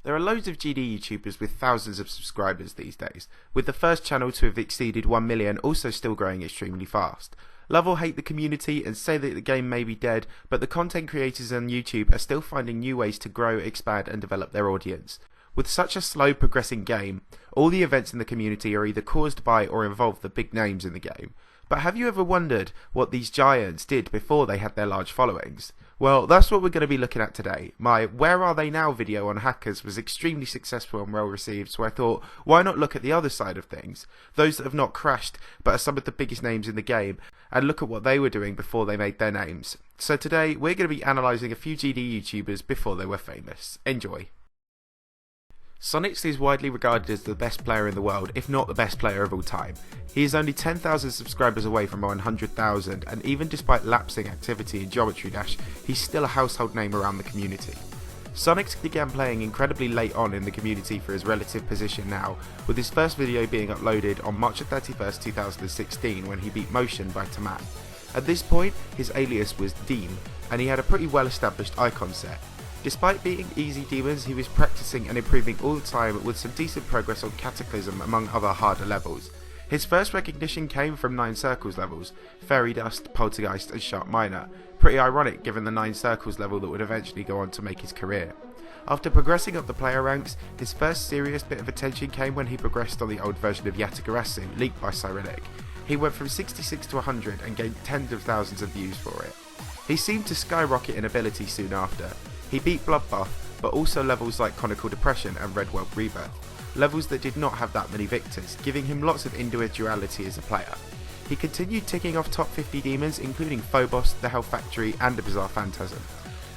There are loads of GD YouTubers with thousands of subscribers these days, with the first channel to have exceeded 1 million also still growing extremely fast. Love or hate the community and say that the game may be dead, but the content creators on YouTube are still finding new ways to grow, expand and develop their audience. With such a slow progressing game, all the events in the community are either caused by or involve the big names in the game. But have you ever wondered what these giants did before they had their large followings? Well, that's what we're going to be looking at today. My Where Are They Now video on hackers was extremely successful and well received, so I thought, why not look at the other side of things? Those that have not crashed, but are some of the biggest names in the game, and look at what they were doing before they made their names. So today, we're going to be analysing a few GD YouTubers before they were famous. Enjoy. Sonics is widely regarded as the best player in the world, if not the best player of all time. He is only 10,000 subscribers away from 100,000, and even despite lapsing activity in Geometry Dash, he's still a household name around the community. Sonics began playing incredibly late on in the community for his relative position now, with his first video being uploaded on March 31st, 2016 when he beat Motion by Taman. At this point, his alias was Deem, and he had a pretty well established icon set. Despite beating easy demons, he was practicing and improving all the time with some decent progress on Cataclysm among other harder levels. His first recognition came from 9 Circles levels, Fairy Dust, Poltergeist and Sharp Minor, pretty ironic given the 9 Circles level that would eventually go on to make his career. After progressing up the player ranks, his first serious bit of attention came when he progressed on the old version of Yatagarasu, leaked by Cyrillic. He went from 66 to 100 and gained tens of thousands of views for it. He seemed to skyrocket in ability soon after. He beat Bloodbath, but also levels like Conical Depression and Red World Rebirth, levels that did not have that many victors, giving him lots of individuality as a player. He continued ticking off top 50 demons, including Phobos, the Hell Factory and a Bizarre Phantasm.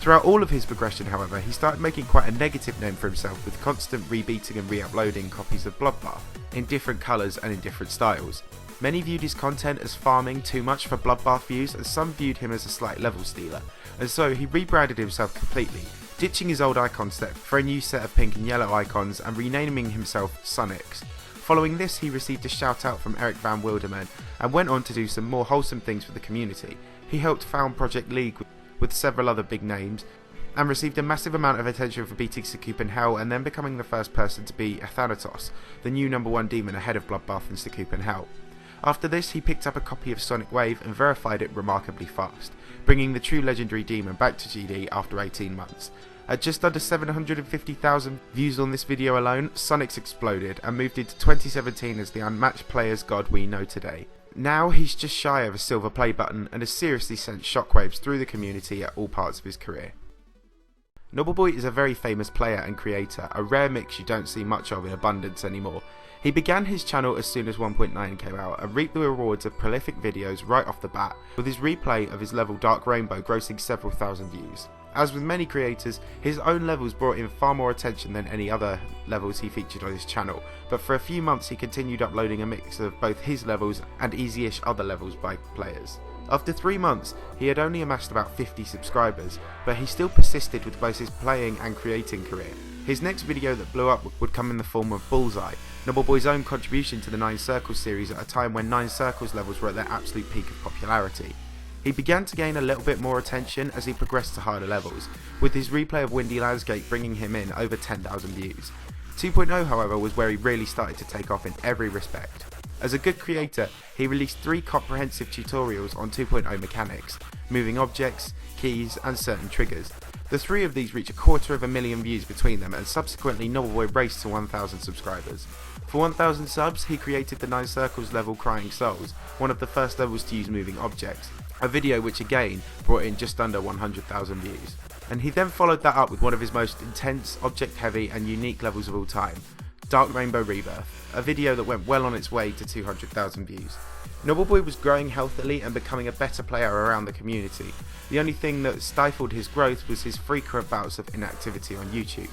Throughout all of his progression, however, he started making quite a negative name for himself with constant rebeating and re-uploading copies of Bloodbath, in different colours and in different styles. Many viewed his content as farming too much for Bloodbath views, and some viewed him as a slight level stealer, and so he rebranded himself completely, ditching his old icon set for a new set of pink and yellow icons and renaming himself Sonics. Following this, he received a shout out from Eric Van Wilderman and went on to do some more wholesome things for the community. He helped found Project League with several other big names, and received a massive amount of attention for beating Sakup in Hell and then becoming the first person to beat Athanatos, the new #1 demon ahead of Bloodbath and Sakup in Hell. After this, he picked up a copy of Sonic Wave and verified it remarkably fast, bringing the true legendary demon back to GD after 18 months. At just under 750,000 views on this video alone, Sonics exploded and moved into 2017 as the unmatched player's god we know today. Now he's just shy of a silver play button and has seriously sent shockwaves through the community at all parts of his career. Nobbleboy is a very famous player and creator, a rare mix you don't see much of in abundance anymore. He began his channel as soon as 1.9 came out and reaped the rewards of prolific videos right off the bat, with his replay of his level Dark Rainbow grossing several thousand views. As with many creators, his own levels brought in far more attention than any other levels he featured on his channel, but for a few months he continued uploading a mix of both his levels and easy-ish other levels by players. After 3 months, he had only amassed about 50 subscribers, but he still persisted with both his playing and creating career. His next video that blew up would come in the form of Bullseye, Nobbleboy's own contribution to the 9 Circles series at a time when 9 Circles levels were at their absolute peak of popularity. He began to gain a little bit more attention as he progressed to harder levels, with his replay of Windy Landscape bringing him in over 10,000 views. 2.0 however was where he really started to take off in every respect. As a good creator, he released 3 comprehensive tutorials on 2.0 mechanics, moving objects, keys and certain triggers. The 3 of these reach 250,000 views between them, and subsequently Nobbleboy raced to 1,000 subscribers. For 1,000 subs, he created the 9 Circles level Crying Souls, one of the first levels to use moving objects, a video which again brought in just under 100,000 views. And he then followed that up with one of his most intense, object heavy and unique levels of all time, Dark Rainbow Rebirth, a video that went well on its way to 200,000 views. Nobbleboy was growing healthily and becoming a better player around the community. The only thing that stifled his growth was his frequent bouts of inactivity on YouTube.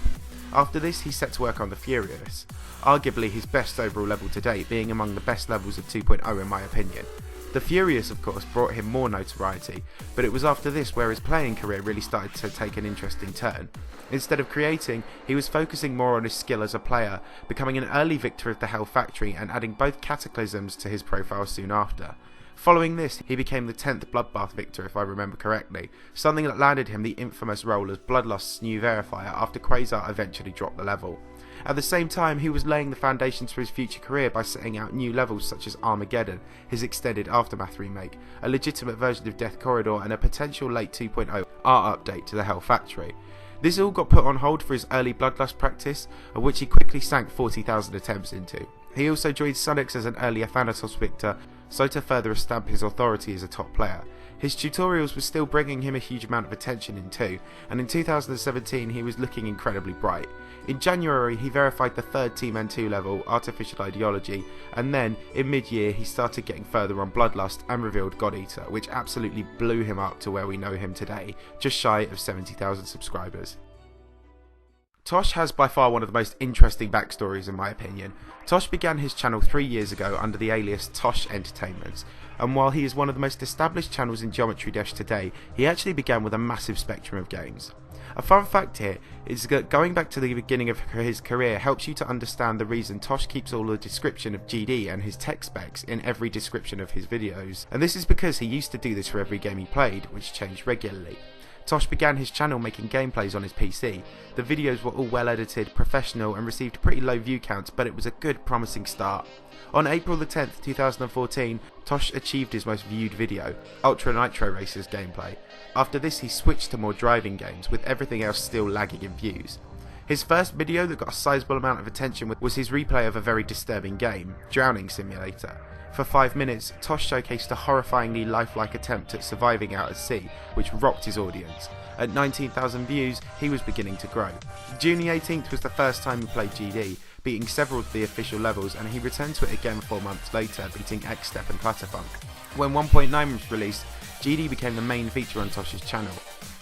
After this, he set to work on the Furious, arguably his best overall level to date, being among the best levels of 2.0 in my opinion. The Furious of course brought him more notoriety, but it was after this where his playing career really started to take an interesting turn. Instead of creating, he was focusing more on his skill as a player, becoming an early victor of the Hell Factory and adding both Cataclysms to his profile soon after. Following this, he became the 10th Bloodbath victor if I remember correctly, something that landed him the infamous role as Bloodlust's new verifier after Quasar eventually dropped the level. At the same time, he was laying the foundations for his future career by setting out new levels such as Armageddon, his extended Aftermath remake, a legitimate version of Death Corridor, and a potential late 2.0 art update to the Hell Factory. This all got put on hold for his early Bloodlust practice, of which he quickly sank 40,000 attempts into. He also joined Sunix as an earlier Thanatos victor, so to further stamp his authority as a top player. His tutorials were still bringing him a huge amount of attention in too, and in 2017 he was looking incredibly bright. In January he verified the third TMN2 level, Artificial Ideology, and then in mid-year he started getting further on Bloodlust and revealed God Eater, which absolutely blew him up to where we know him today, just shy of 70,000 subscribers. Tosh has by far one of the most interesting backstories in my opinion. Tosh began his channel 3 years ago under the alias Tosh Entertainments, and while he is one of the most established channels in Geometry Dash today, he actually began with a massive spectrum of games. A fun fact here is that going back to the beginning of his career helps you to understand the reason Tosh keeps all the description of GD and his tech specs in every description of his videos, and this is because he used to do this for every game he played, which changed regularly. Tosh began his channel making gameplays on his PC. The videos were all well edited, professional, and received pretty low view counts, but it was a good, promising start. On April the 10th, 2014, Tosh achieved his most viewed video, Ultra Nitro Racers gameplay. After this he switched to more driving games, with everything else still lagging in views. His first video that got a sizable amount of attention was his replay of a very disturbing game, Drowning Simulator. For 5 minutes, Tosh showcased a horrifyingly lifelike attempt at surviving out at sea, which rocked his audience. At 19,000 views, he was beginning to grow. June the 18th was the first time he played GD, beating several of the official levels, and he returned to it again 4 months later, beating X-Step and Clutterfunk. When 1.9 was released, GD became the main feature on Tosh's channel.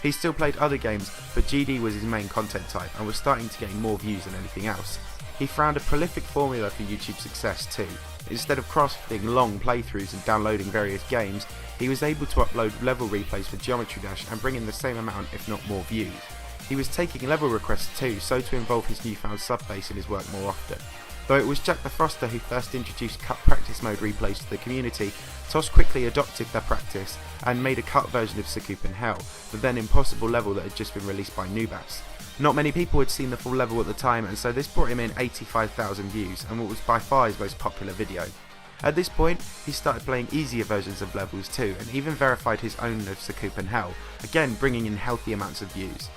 He still played other games, but GD was his main content type and was starting to gain more views than anything else. He found a prolific formula for YouTube success too. Instead of crossfitting long playthroughs and downloading various games, he was able to upload level replays for Geometry Dash and bring in the same amount if not more views. He was taking level requests too, so to involve his newfound subbase in his work more often. Though it was Jack the Froster who first introduced cut practice mode replays to the community, Tosh quickly adopted their practice and made a cut version of Sucoup in Hell, the then impossible level that had just been released by Nubas. Not many people had seen the full level at the time, and so this brought him in 85,000 views and what was by far his most popular video. At this point, he started playing easier versions of levels too, and even verified his own of Sucoup in Hell, again bringing in healthy amounts of views.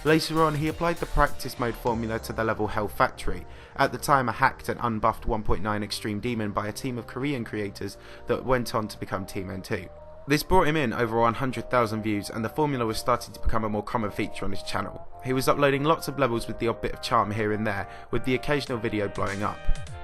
Later on, he applied the practice mode formula to the level Hell Factory, at the time a hacked and unbuffed 1.9 Extreme Demon by a team of Korean creators that went on to become Team N2. This brought him in over 100,000 views, and the formula was starting to become a more common feature on his channel. He was uploading lots of levels with the odd bit of charm here and there, with the occasional video blowing up.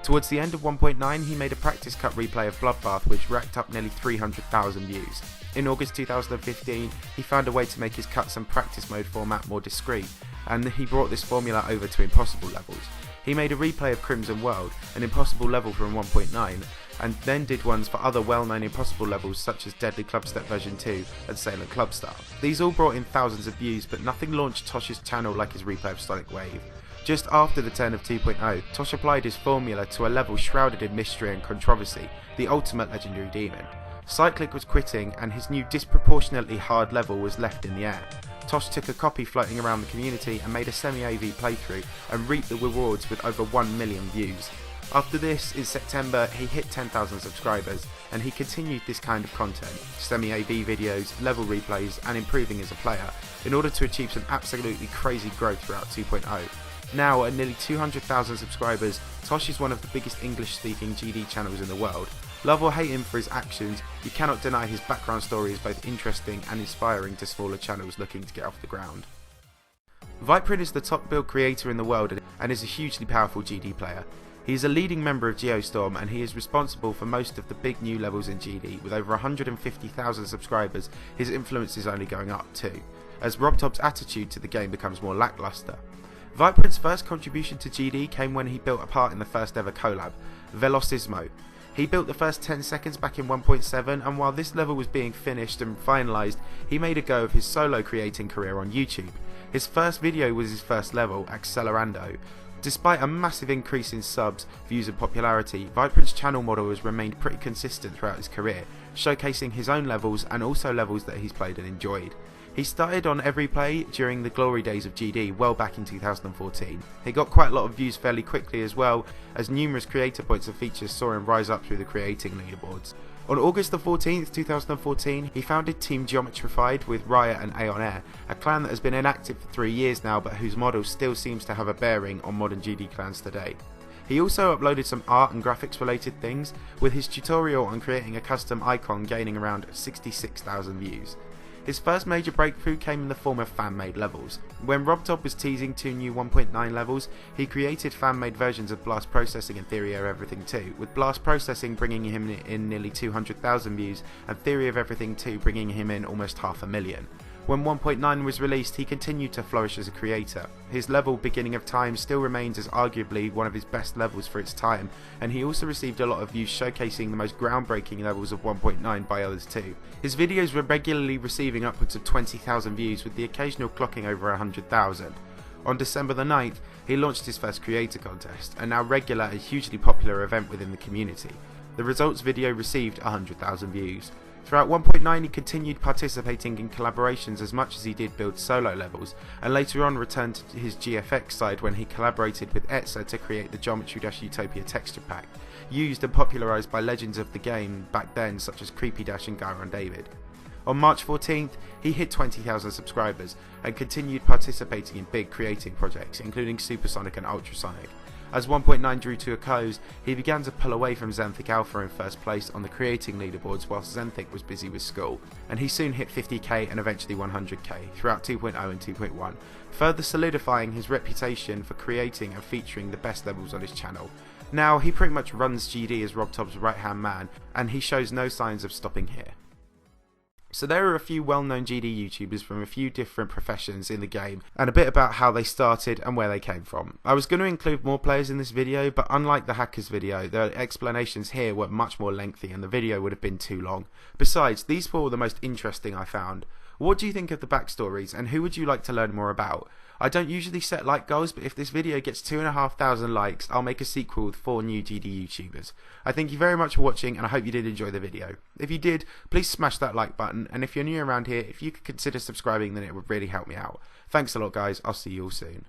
Towards the end of 1.9 he made a practice cut replay of Bloodbath which racked up nearly 300,000 views. In August 2015 he found a way to make his cuts and practice mode format more discreet, and he brought this formula over to impossible levels. He made a replay of Crimson World, an impossible level from 1.9, and then did ones for other well-known impossible levels such as Deadly Clubstep version 2 and Sailor Clubstar. These all brought in thousands of views, but nothing launched Tosh's channel like his replay of Sonic Wave. Just after the turn of 2.0, Tosh applied his formula to a level shrouded in mystery and controversy, the ultimate legendary demon. Cyclic was quitting and his new disproportionately hard level was left in the air. Tosh took a copy floating around the community and made a semi-AV playthrough and reaped the rewards with over 1 million views. After this, in September, he hit 10,000 subscribers, and he continued this kind of content, semi-AV videos, level replays, and improving as a player, in order to achieve some absolutely crazy growth throughout 2.0. Now, at nearly 200,000 subscribers, Tosh is one of the biggest English-speaking GD channels in the world. Love or hate him for his actions, you cannot deny his background story is both interesting and inspiring to smaller channels looking to get off the ground. Viperin is the top build creator in the world and is a hugely powerful GD player. He is a leading member of Geostorm and he is responsible for most of the big new levels in GD. With over 150,000 subscribers, his influence is only going up too, as RobTop's attitude to the game becomes more lackluster. Viperin's first contribution to GD came when he built a part in the first ever collab, Velocismo. He built the first 10 seconds back in 1.7, and while this level was being finished and finalised, he made a go of his solo creating career on YouTube. His first video was his first level, Accelerando, Despite a massive increase in subs, views and popularity, Vibrant's channel model has remained pretty consistent throughout his career, showcasing his own levels and also levels that he's played and enjoyed. He started on Every Play during the glory days of GD well back in 2014. He got quite a lot of views fairly quickly as well, as numerous creator points and features saw him rise up through the creating leaderboards. On August the 14th, 2014, he founded Team Geometrified with Riot and Aeon Air, a clan that has been inactive for 3 years now but whose model still seems to have a bearing on modern GD clans today. He also uploaded some art and graphics related things, with his tutorial on creating a custom icon gaining around 66,000 views. His first major breakthrough came in the form of fan-made levels. When RobTop was teasing 2 new 1.9 levels, he created fan-made versions of Blast Processing and Theory of Everything 2, with Blast Processing bringing him in nearly 200,000 views and Theory of Everything 2 bringing him in almost 500,000. When 1.9 was released, he continued to flourish as a creator. His level, Beginning of Time, still remains as arguably one of his best levels for its time, and he also received a lot of views showcasing the most groundbreaking levels of 1.9 by others too. His videos were regularly receiving upwards of 20,000 views, with the occasional clocking over 100,000. On December the 9th, he launched his first creator contest, a now regular and hugely popular event within the community. The results video received 100,000 views. Throughout 1.9 he continued participating in collaborations as much as he did build solo levels, and later on returned to his GFX side when he collaborated with Etza to create the Geometry-Utopia texture pack, used and popularised by legends of the game back then such as Creepy Dash and Gyron David. On March 14th, he hit 20,000 subscribers and continued participating in big creating projects including Supersonic and Ultrasonic. As 1.9 drew to a close, he began to pull away from Xenthic Alpha in first place on the creating leaderboards whilst Xenthic was busy with school, and he soon hit 50k and eventually 100k throughout 2.0 and 2.1, further solidifying his reputation for creating and featuring the best levels on his channel. Now he pretty much runs GD as RobTop's right hand man, and he shows no signs of stopping here. So there are a few well-known GD YouTubers from a few different professions in the game, and a bit about how they started and where they came from. I was going to include more players in this video, but unlike the hackers video, the explanations here were much more lengthy and the video would have been too long. Besides, these four were the most interesting I found. What do you think of the backstories, and who would you like to learn more about? I don't usually set like goals, but if this video gets 2,500 likes, I'll make a sequel with 4 new GD YouTubers. I thank you very much for watching, and I hope you did enjoy the video. If you did, please smash that like button, and if you're new around here, if you could consider subscribing, then it would really help me out. Thanks a lot guys, I'll see you all soon.